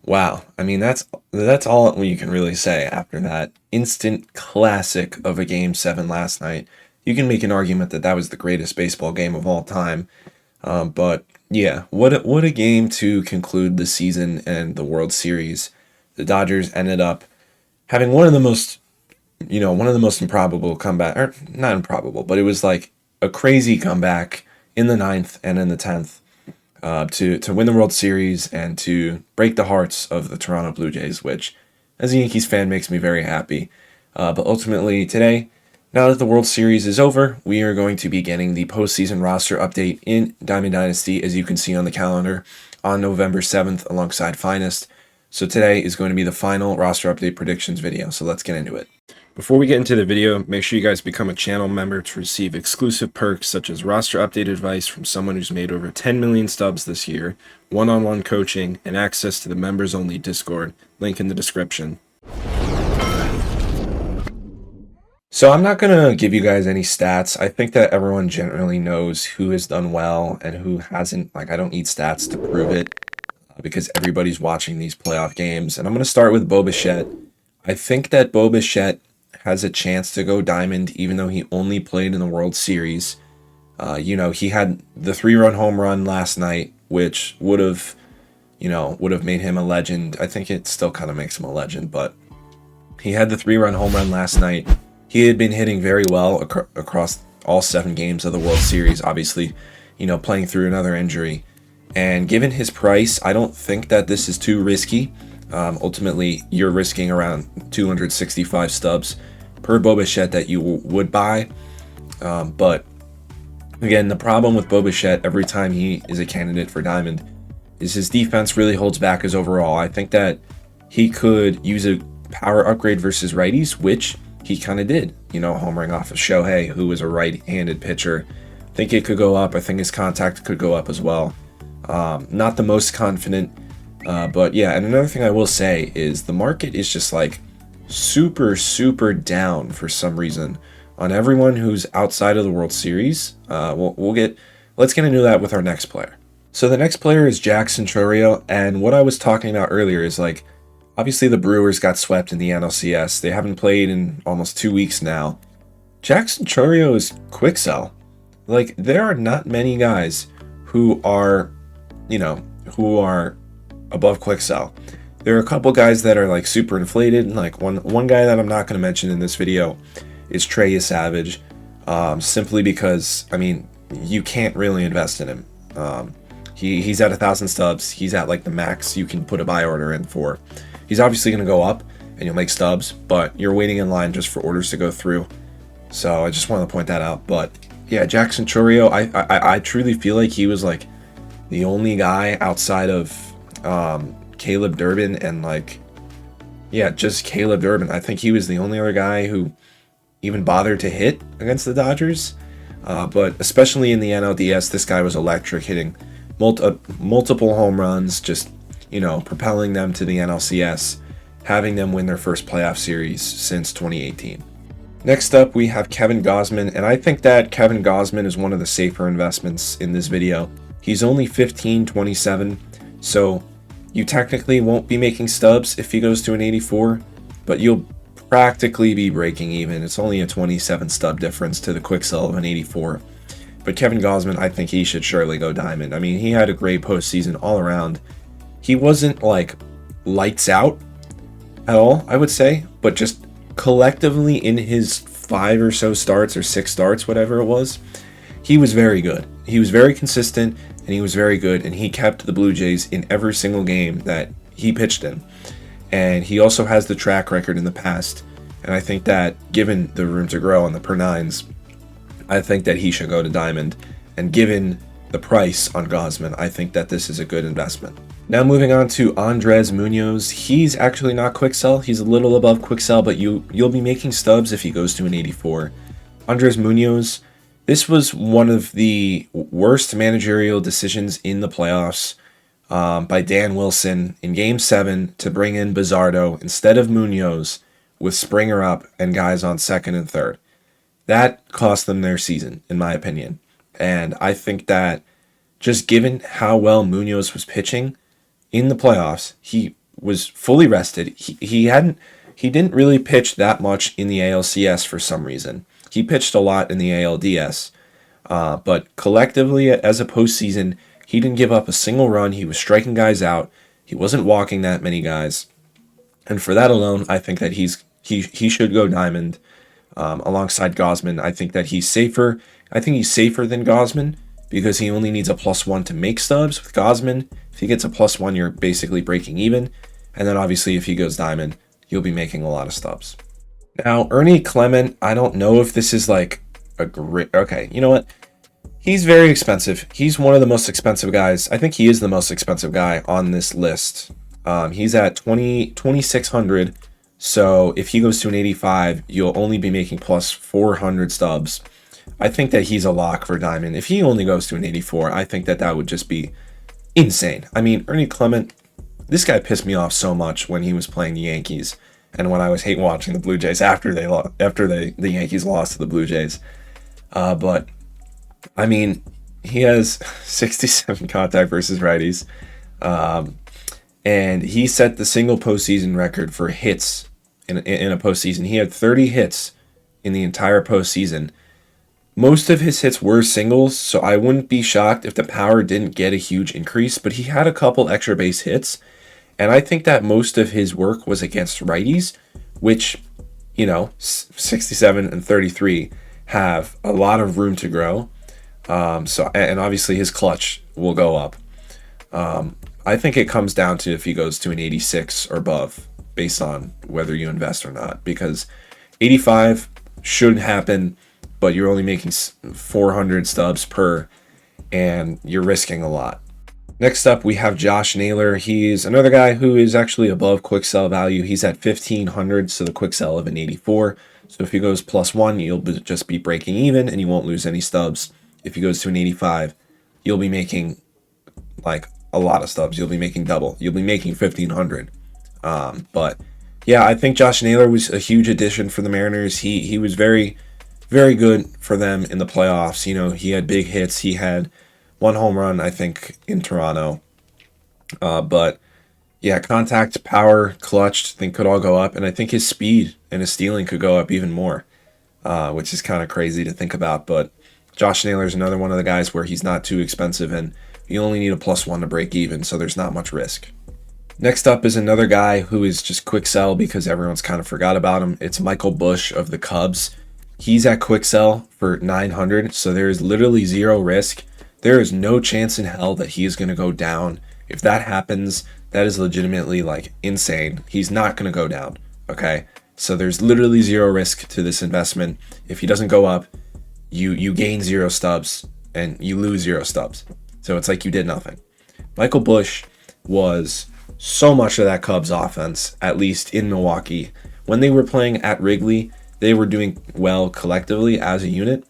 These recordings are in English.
Wow. I mean, that's all you can really say after that instant classic of a game 7 last night. You can make an argument that that was the greatest baseball game of all time. But yeah, what a game to conclude the season and the World Series. The Dodgers ended up having one of the most improbable comeback, or not improbable, but it was like a crazy comeback in the ninth and in the 10th, to win the World Series and to break the hearts of the Toronto Blue Jays, which, as a Yankees fan, makes me very happy. But ultimately, today, now that the World Series is over, we are going to be getting the postseason roster update in Diamond Dynasty, as you can see on the calendar, on November 7th alongside Finest. So today is going to be the final roster update predictions video, so let's get into it. Before we get into the video, make sure you guys become a channel member to receive exclusive perks such as roster update advice from someone who's made over 10 million stubs this year, one-on-one coaching, and access to the members-only Discord, link in the description. So I'm not going to give you guys any stats. I think that everyone generally knows who has done well and who hasn't. Like, I don't need stats to prove it because everybody's watching these playoff games. And I'm going to start with Bo Bichette. I think that Bo Bichette has a chance to go diamond, even though he only played in the World Series. He had the 3-run home run last night, which would have made him a legend. I think it still kind of makes him a legend, but he had the 3-run home run last night. He had been hitting very well across all 7 games of the World Series, obviously, playing through another injury. And given his price, I don't think that this is too risky. Ultimately, you're risking around 265 stubs per Bo Bichette that you would buy. But again, the problem with Bo Bichette every time he is a candidate for Diamond is his defense really holds back his overall. I think that he could use a power upgrade versus righties, which he kind of did, homering off of Shohei, who was a right-handed pitcher. I think it could go up. I think his contact could go up as well. Not the most confident, but yeah. And another thing I will say is the market is just like super, super down for some reason on everyone who's outside of the World Series. Let's get into that with our next player. So the next player is Jackson Chourio, and what I was talking about earlier is like, obviously the Brewers got swept in the NLCS. They haven't played in almost 2 weeks now. Jackson Chourio is quick sell. Like, there are not many guys who are above quick sell. There are a couple guys that are like super inflated, and like one guy that I'm not going to mention in this video is Trey Savage, simply because you can't really invest in him. He's at 1,000 stubs. He's at like the max you can put a buy order in for. He's obviously going to go up and you'll make stubs, but you're waiting in line just for orders to go through. So I just wanted to point that out. But yeah, Jackson Chourio, I truly feel like he was like the only guy outside of Caleb Durbin and just Caleb Durbin. I think he was the only other guy who even bothered to hit against the Dodgers. But especially in the NLDS, this guy was electric, hitting multiple home runs, just propelling them to the NLCS, having them win their first playoff series since 2018. Next up, we have Kevin Gausman, and I think that Kevin Gausman is one of the safer investments in this video. He's only 15.27, so you technically won't be making stubs if he goes to an 84, but you'll practically be breaking even. It's only a 27 stub difference to the quick sell of an 84. But Kevin Gausman, I think he should surely go diamond. I mean, he had a great postseason all around. He wasn't like lights out at all, I would say, but just collectively in his 5 or so starts or 6 starts, whatever it was, he was very good. He was very consistent and he was very good, and he kept the Blue Jays in every single game that he pitched in. And he also has the track record in the past, and I think that given the room to grow on the per nines, I think that he should go to diamond. And given the price on Gausman, I think that this is a good investment. Now moving on to Andres Munoz. He's actually not quick sell. He's a little above quick sell, but you'll be making stubs if he goes to an 84. Andres Munoz, this was one of the worst managerial decisions in the playoffs by Dan Wilson in Game 7 to bring in Bizardo instead of Munoz with Springer up and guys on second and third. That cost them their season, in my opinion. And I think that just given how well Munoz was pitching in the playoffs, he was fully rested. He didn't really pitch that much in the ALCS for some reason. He pitched a lot in the ALDS, but collectively as a postseason, he didn't give up a single run. He was striking guys out. He wasn't walking that many guys, and for that alone, I think that he should go diamond alongside Gosman. I think that he's safer. I think he's safer than Gosman because he only needs a +1 to make stubs. With Gosman, if he gets a +1, you're basically breaking even. And then obviously if he goes diamond, you'll be making a lot of stubs. Now, Ernie Clement, I don't know if this is like a great... Okay, you know what? He's very expensive. He's one of the most expensive guys. I think he is the most expensive guy on this list. He's at 2,600. So if he goes to an 85, you'll only be making +400 stubs. I think that he's a lock for diamond. If he only goes to an 84, I think that that would just be insane. I mean, Ernie Clement, this guy pissed me off so much when he was playing the Yankees, and when I was hate watching the Blue Jays after the Yankees lost to the Blue Jays. But I mean, he has 67 contact versus righties, and he set the single postseason record for hits in a postseason. He had 30 hits in the entire postseason. Most of his hits were singles, so I wouldn't be shocked if the power didn't get a huge increase, but he had a couple extra base hits, and I think that most of his work was against righties, which, 67 and 33 have a lot of room to grow. And obviously his clutch will go up. I think it comes down to if he goes to an 86 or above, based on whether you invest or not, because 85 should happen, but you're only making 400 stubs per, and you're risking a lot. Next up, we have Josh Naylor. He's another guy who is actually above quick sell value. He's at 1,500, so the quick sell of an 84. So if he goes +1, you'll just be breaking even, and you won't lose any stubs. If he goes to an 85, you'll be making like a lot of stubs. You'll be making double. You'll be making 1,500. But yeah, I think Josh Naylor was a huge addition for the Mariners. He was very, very good for them in the playoffs. He had big hits. He had 1 home run, I think, in Toronto. But yeah, contact, power, clutch, I think could all go up. And I think his speed and his stealing could go up even more, which is kind of crazy to think about. But Josh Naylor is another one of the guys where he's not too expensive, and you only need a +1 to break even, so there's not much risk. Next up is another guy who is just quick sell because everyone's kind of forgot about him. It's Michael Busch of the Cubs. He's at quick sell for 900, so there is literally zero risk. There is no chance in hell that he is going to go down. If that happens, that is legitimately like insane. He's not going to go down, okay? So there's literally zero risk to this investment. If he doesn't go up, you gain 0 stubs and you lose 0 stubs. So it's like you did nothing. Michael Busch was so much of that Cubs offense, at least in Milwaukee. When they were playing at Wrigley, they were doing well collectively as a unit.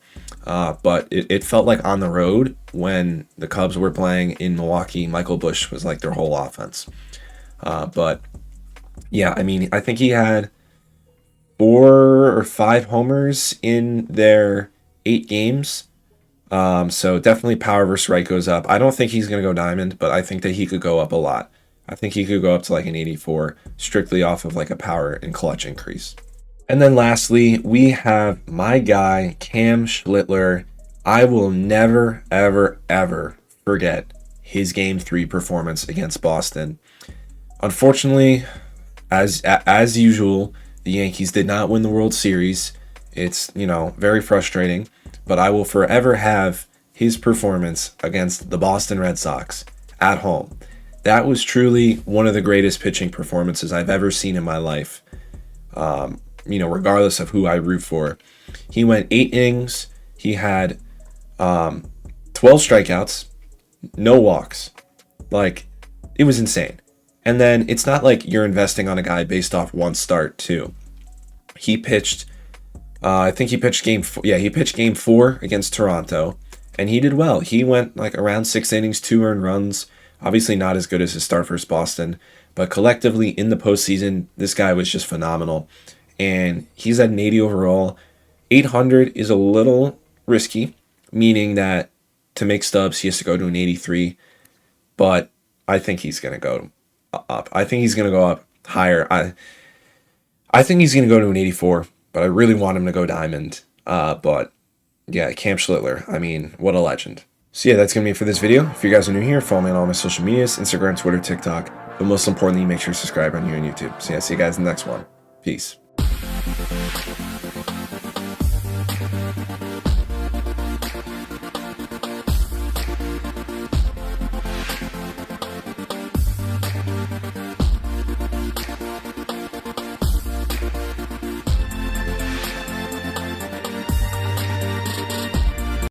But it felt like on the road when the Cubs were playing in Milwaukee, Michael Busch was like their whole offense. But yeah, I mean, I think he had 4 or 5 homers in their 8 games. So definitely power versus right goes up. I don't think he's going to go diamond, but I think that he could go up a lot. I think he could go up to like an 84 strictly off of like a power and clutch increase. And then lastly, we have my guy, Cam Schlittler. I will never, ever, ever forget his Game 3 performance against Boston. Unfortunately, as usual, the Yankees did not win the World Series. It's, very frustrating. But I will forever have his performance against the Boston Red Sox at home. That was truly one of the greatest pitching performances I've ever seen in my life. Regardless of who I root for. He went 8 innings. He had 12 strikeouts, no walks. Like, it was insane. And then it's not like you're investing on a guy based off one start, too. He pitched, I think he pitched game 4. Yeah, he pitched game 4 against Toronto, and he did well. He went like around 6 innings, 2 earned runs. Obviously not as good as his start versus Boston, but collectively in the postseason, this guy was just phenomenal. And he's at an 80 overall. 800 is a little risky, meaning that to make stubs, he has to go to an 83. But I think he's going to go up. I think he's going to go up higher. I think he's going to go to an 84, but I really want him to go diamond. But yeah, Cam Schlittler, I mean, what a legend. So yeah, that's going to be it for this video. If you guys are new here, follow me on all my social medias, Instagram, Twitter, TikTok. But most importantly, make sure to subscribe on here on YouTube. So yeah, see you guys in the next one. Peace.